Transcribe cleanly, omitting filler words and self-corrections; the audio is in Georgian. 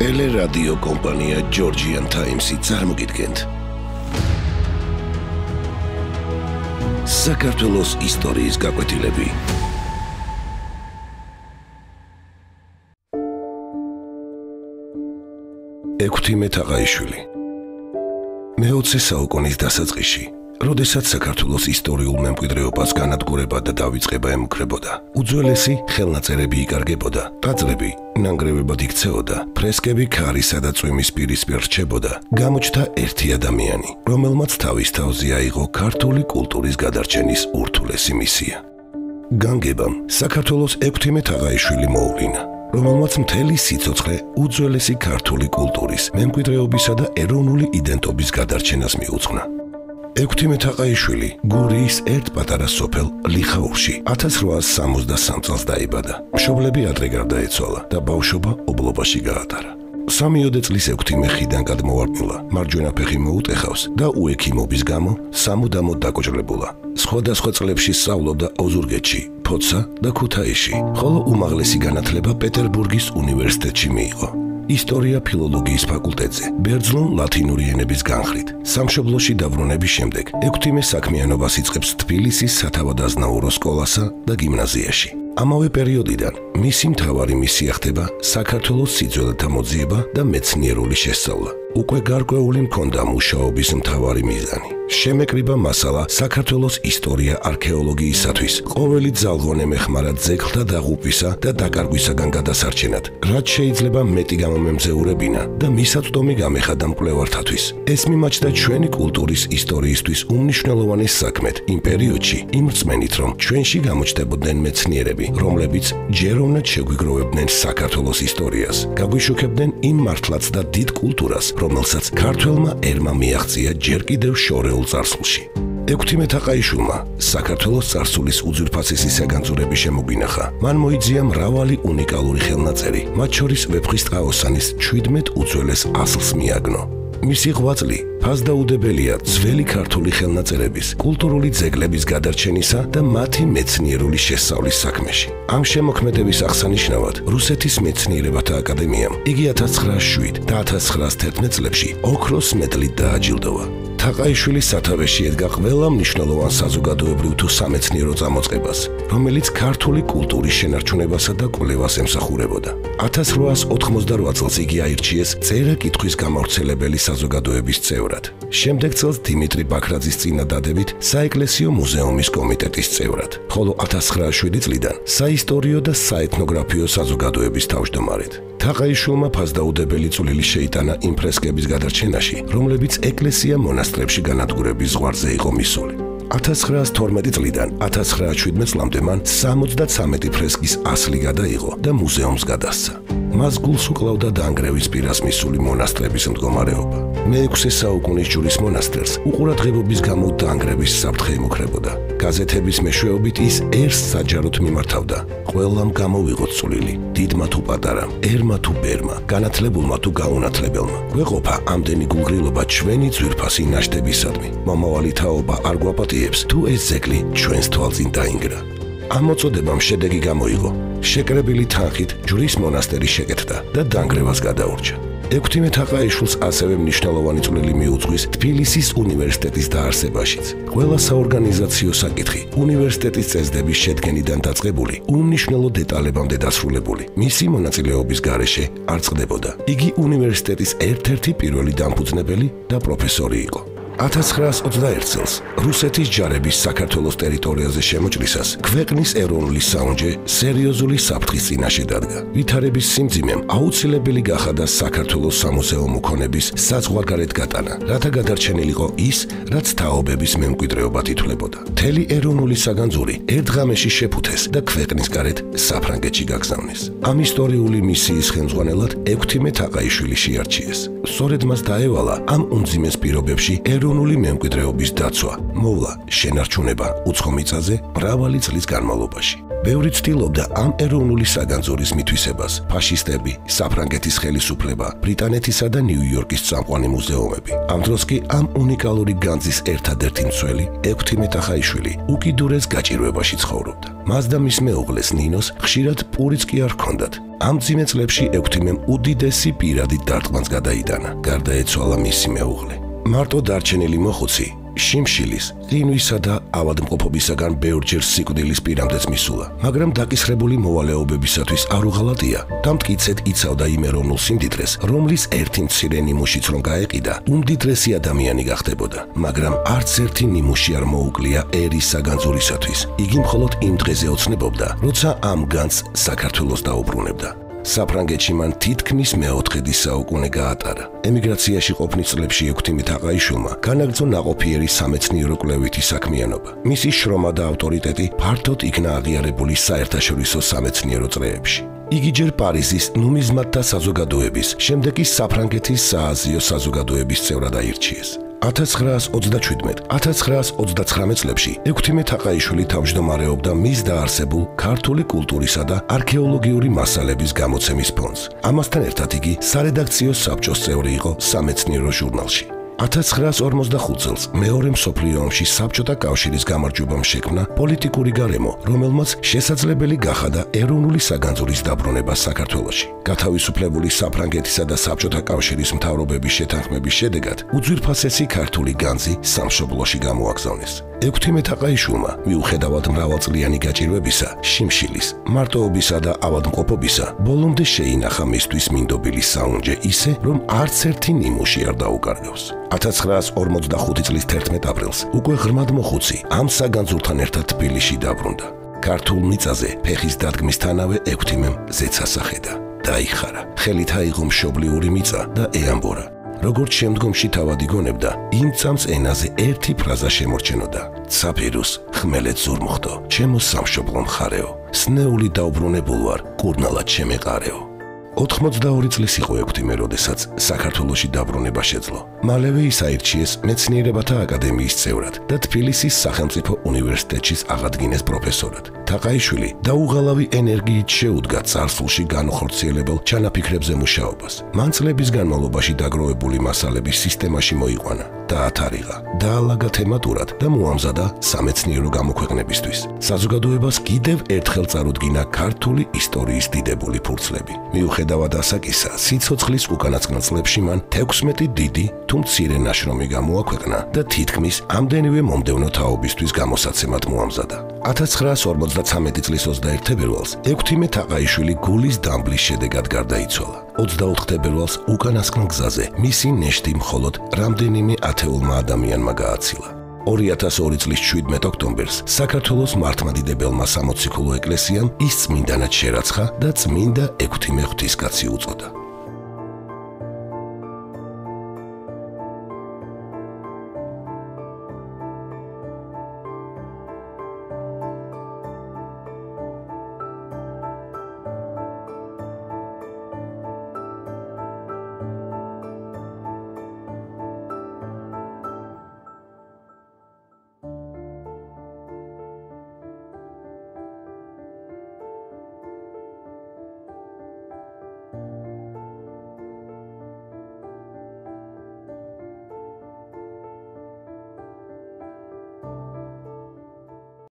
ტელერადიო კომპანია Georgian Times-ი წარმოგიდგენთ. საქართველოს ისტორიის გაკვეთილები. ექვთიმე თაყაიშვილი. მე-20 საუკუნის დასაწყისში, როდესაც საქართველოს ისტორიულ მემკვიდრეობას განადგურება და დავიწყება ემუქრებოდა, უძველესი ხელნაწერები იკარგებოდა, ტაძრები ნანგრევებად იქცეოდა, ფრესკები ქარისა და წვიმის პირისპირ რჩებოდა, გამოჩნდა ერთი ადამიანი, რომელმაც თავის თავზე აიღო ქართული კულტურის გადარჩენის ურთულესი მისია. განგებამ საქართველოს ექვთიმე თაყაიშვილი მოუვლინა, რომელმაც მთელი სიცოცხლე უძველესი ქართული კულტურის, მემკვიდრეობისა და ეროვნული იდენტობის გადარჩენას მიუძღვნა. ექვთიმე თაყაიშვილი გურიის ერთ პატარა სოფელ ლიხაურში 1863 წელს დაიბადა. მშობლები ადრე გარდაეცვალა და ბავშვობა ობლობაში გაატარა. 3 წლის ექვთიმე ხიდან გადმოვარდნილა, მარჯვენა ფეხი მოუტეხავს და უექიმობის გამო სამუდამოდ დაკოჭრებულა. სხვადასხვა წლებში სწავლობდა ოზურგეთში, ფოცსა და ქუთაისში, ხოლო უმაღლესი განათლება პეტერბურგის უნივერსიტეტში მიიღო. ისტორია ფილოლოგიის ფაკულტეტზე, ბერძნულ ლათინური ენების განხრით. სამშობლოში დაბრუნების შემდეგ ექვთიმე საქმიანობას იწყებს თბილისის სათავადაზნაურო სკოლასა და გიმნაზიაში. ამავე პერიოდიდან მისი მთავარი მისია ხდება საქართველოს სიძველეთა მოძიება და მეცნიერული შესწავლა. უკვე გარკვეული მქონდა მუშაობის მთავარი მიზანი. შემეკრიბა მასალა საქართველოს ისტორია არქეოლოგიისათვის, ყოველი ძალღონე მეხმარა ძეგლთა დაღუპვისა და დაკარგვისაგან გადასარჩენად, რაც შეიძლება მეტი გამომემზეურებინა და მისაწვდომი გამეხადა მკვლევართათვის. ეს მიმაჩნდა ჩვენი კულტურის ისტორიისთვის უმნიშვნელოვანეს საქმედ იმ პერიოდში, იმ რწმენით, რომ ჩვენში გამოჩნდებოდნენ მეცნიერები, რომლებიც ჯეროვნად შეგვიგროვებდნენ საქართველოს ისტორიას, გაგვიშუქებდნენ იმ მართლაც და დიდ კულტურას, რომელსაც ქართველმა ერმა მიაღწია ჯერ კიდევ შორეულ წარსულში. ექვთიმე თაყაიშვილმა საქართველოს წარსულის უძვირფასესი საგანძურები შემოგვინახა. მან მოიძია მრავალი უნიკალური ხელნაწერი, მათ შორის ვეფხისტყაოსანის 17 უძველეს ასლს მიაგნო. მისი ღვაწლი ფასდაუდებელია ძველი ქართული ხელნაწერების, კულტურული ძეგლების გადარჩენისა და მათი მეცნიერული შესწავლის საქმეში. ამ შემოქმედების აღსანიშნავად, რუსეთის მეცნიერებათა აკადემიამ იგი 1907 და 1911 წლებში ოქროს მედლით დააჯილდოვა. თაყაიშვილის სათავეში ედგა ყველა მნიშვნელოვან საზოგადოებრივ თუ სამეცნიერო წამოწყებას, რომელიც ქართული კულტურის შენარჩუნებასა და კვლევას ემსახურებოდა. 1888 წელს იგი აირჩიეს წერა-კითხვის გამავრცელებელი საზოგადოების წევრად. შემდეგ წელს დიმიტრი ბაქრაძის წინადადებით საეკლესიო მუზეუმის კომიტეტის წევრად, ხოლო 1907 წლიდან საისტორიო და საეთნოგრაფიო საზოგადოების თავმჯდომარედ. თაყაიშვილმა ფასდაუდებელი წვლილი შეიტანა იმ ფრესკების გადარჩენაში, რომლებიც ეკლესია მონასტრებში განადგურების ზღვარზე იყო მისული. 1912 წლიდან 1917 წლამდე მან 73 ფრესკის ასლი გადაიღო და მუზეუმს გადასცა. მას გულს უკლავდა დაანგრევის პირას მისული მონასტრების მდგომარეობა. მე-6 საუკუნის ჯვრის მონასტერს უყურადღებობის გამო დაანგრევის საფრთხე ემუქრებოდა. გაზეთების მეშვეობით ის ერს საჯაროდ მიმართავდა. ყველამ გამოვიღოთ წვლილი, დიდმა თუ პატარამ, ერმა თუ ბერმა, განათლებულმა თუ გაუნათლებელმა. გვეყოფა ამდენი გულგრილობა ჩვენი ძვირფასი ნაშთებისადმი. მომავალი თაობა არ გვაპატიებს, თუ ეს ძეგლი ჩვენს თვალწინ დაინგრა. ამ მოწოდებამ შედეგი გამოიღო. შეკრებილი თანხით ჯვრის მონასტერი შეკეთდა და დაანგრევას გადაურჩა. ექვთიმე თაყაიშვილს ასევე მნიშვნელოვანი წვლილი მიუძღვის თბილისის უნივერსიტეტის დაარსებაშიც. ყველა საორგანიზაციო საკითხი უნივერსიტეტის წესდების შედგენიდან დაწყებული, უმნიშვნელო დეტალებამდე დასრულებული, მისი მონაწილეობის გარეშე არ წყდებოდა. იგი უნივერსიტეტის ერთ-ერთი პირველი დამფუძნებელი და პროფესორი იყო. 1921 წელს რუსეთის ჯარების საქართველოს ტერიტორიაზე შემოჭრისას ქვეყნის ეროვნული საუნჯე სერიოზული საფრთხის წინაშე დადგა. ვითარების სიმძიმემ აუცილებელი გახადა საქართველოს სამუზეუმო ქონების საზღვარგარეთ გატანა, რათა გადარჩენილიყო ის, რაც თაობების მემკვიდრეობად ითვლებოდა. მთელი ეროვნული საგანძური ერთ ღამეში შეფუთეს და ქვეყნის გარეთ საფრანგეთში გაგზავნეს. ამ ისტორიული მისიის ხელმძღვანელად ექვთიმე თაყაიშვილი შეარჩიეს. სწორედ მას დაევალა ამ უმძიმეს პირობებში ეროვნული მემკვიდრეობის დაცვა, მოვლა, შენარჩუნება უცხო მიწაზე მრავალი წლის განმავლობაში. ბევრი ცდილობდა ამ ეროვნული საგანძურის მითვისებას. ფაშისტები, საფრანგეთის ხელისუფლება, ბრიტანეთისა და ნიუ-იორკის წამყვანი მუზეუმები. ამ დროს კი ამ უნიკალური განძის ერთადერთი მცველი, ექვთიმე თაყაიშვილი, უკიდურეს გაჭირვებაში ცხოვრობდა. მას და მის მეუღლეს ნინოს ხშირად პურიც კი არ ჰქონდათ. ამ მძიმე წლებში ექვთიმემ უდიდესი პირადი დარტყმაც გადაიტანა. გარდაეცვალა მისი მეუღლე. მარტო დარჩენილი მოხუცი შიმშილის, ყინვისა და ავადმყოფობისაგან ბევრჯერ სიკვდილის პირამდეც მისულა, მაგრამ დაკისრებული მოვალეობებისათვის არ უღალატია და მტკიცედ იცავდა იმ ეროვნულ სიმდიდრეს, რომლის ერთი მცირე ნიმუშიც რომ გაეყიდა, უმდიდრესი ადამიანი გახდებოდა, მაგრამ არც ერთი ნიმუში არ მოუკლია ერის საგანძურისათვის. იგი მხოლოდ იმ დღეზე ოცნებობდა, როცა ამ განძს საქართველოს დაუბრუნებდა. საფრანგეთში მან თითქმის მეოთხედი საუკუნე გაატარა. ემიგრაციაში ყოფნის წლებში ექვთიმე თაყაიშვილმა განაგრძო ნაყოფიერი სამეცნიერო კვლევითი საქმიანობა. მისი შრომა და ავტორიტეტი ფართოდ იქნა აღიარებული საერთაშორისო სამეცნიერო წრეებში. იგი ჯერ პარიზის ნუმიზმატთა საზოგადოების, შემდეგ კი საფრანგეთის სააზიო საზოგადოების წევრად აირჩიეს. 1927-1929 წლებში ექვთიმე თაყაიშვილი თავმჯდომარეობდა მის დაარსებულ ქართული კულტურისა და არქეოლოგიური მასალების გამოცემის ფონდს. ამასთან ერთად იგი სარედაქციო საბჭოს წევრი იყო სამეცნიერო ჟურნალში. 1945 წელს მეორე მსოფლიო ომში საბჭოთა კავშირის გამარჯვებამ შექმნა პოლიტიკური გარემო, რომელმაც შესაძლებელი გახადა ეროვნული საგანძურის დაბრუნება საქართველოში. გათავისუფლებული საფრანგეთისა და საბჭოთა კავშირის მთავრობების შეთანხმების შედეგად უძვირფასესი ქართული განძი სამშობლოში გამოაგზავნეს. ექვთიმე თაყაიშვილმა მიუხედავად მრავალწლიანი გაჭირვებისა, შიმშილის, მარტოობისა და ავადმყოფობისა, ბოლომდე შეინახა მისთვის მინდობილი საუნჯე ისე, რომ არც ერთი ნიმუში არ დაუკარგავს. 1945 წლის 11 აპრილს უკვე ღრმად მოხუცი ამ საგანძურთან ერთად თბილისში დაბრუნდა. ქართულ მიწაზე ფეხის დადგმისთანავე ექვთიმემ ზეცას ახედა. დაიხარა, ხელით აიღო მშობლიური მიწა და ეამბორა. როგორც შემდგომში თავად იგონებდა, იმ წამს ენაზე ერთი ფრაზა შემორჩენოდა: "ცაფირუს ხმელეთ ზურმუხტო, ჩემო სამშობლო მხარეო, სნეული დაუბრუნებულ ვარ, კურნალად შემეყარეო." 82 წლის იყო ექვთიმე, როდესაც საქართველოში დაბრუნება შეძლო. მალევე ის აირჩიეს მეცნიერებათა აკადემიის წევრად და თბილისის სახელმწიფო უნივერსიტეტში აღადგინეს პროფესორად. თაყაიშვილი დაუღალავი ენერგიით შეუდგა წარსულში განუხორციელებელ ჩანაფიქრებზე მუშაობას. მან წლების განმავლობაში დაგროვებული მასალების სისტემაში მოიყვანა, დაათარიღა, დაალაგა თემატურად და მოამზადა სამეცნიერო გამოქვეყნებისთვის. საზოგადოებას კიდევ ერთხელ წარუდგინა ქართული ისტორიის დიდებული ფურცლები. მიუხედავად ასაკისა, სიცოცხლის უკანასკნელ წლებში მან 16 დიდი თუ მცირე ნაშრომი გამოაქვეყნა და თითქმის ამდენივე მომდევნო თაობისთვის გამოსაცემად მოამზადა. 1953 წლის 21 თებერვალს ექვთიმე თაყაიშვილი გულის დამბლის შედეგად გარდაიცვალა. 24 თებერვალს უკანასკნელ გზაზე მისი ნეშტი მხოლოდ რამდენიმე ათეულმა ადამიანმა გააცილა. 2002 წლის 17 ოქტომბერს საქართველოს მართლმადიდებელმა სამოციქულო ეკლესიამ ის წმინდანად შერაცხა და წმინდა ექვთიმე ღვთისკაცი უწოდა.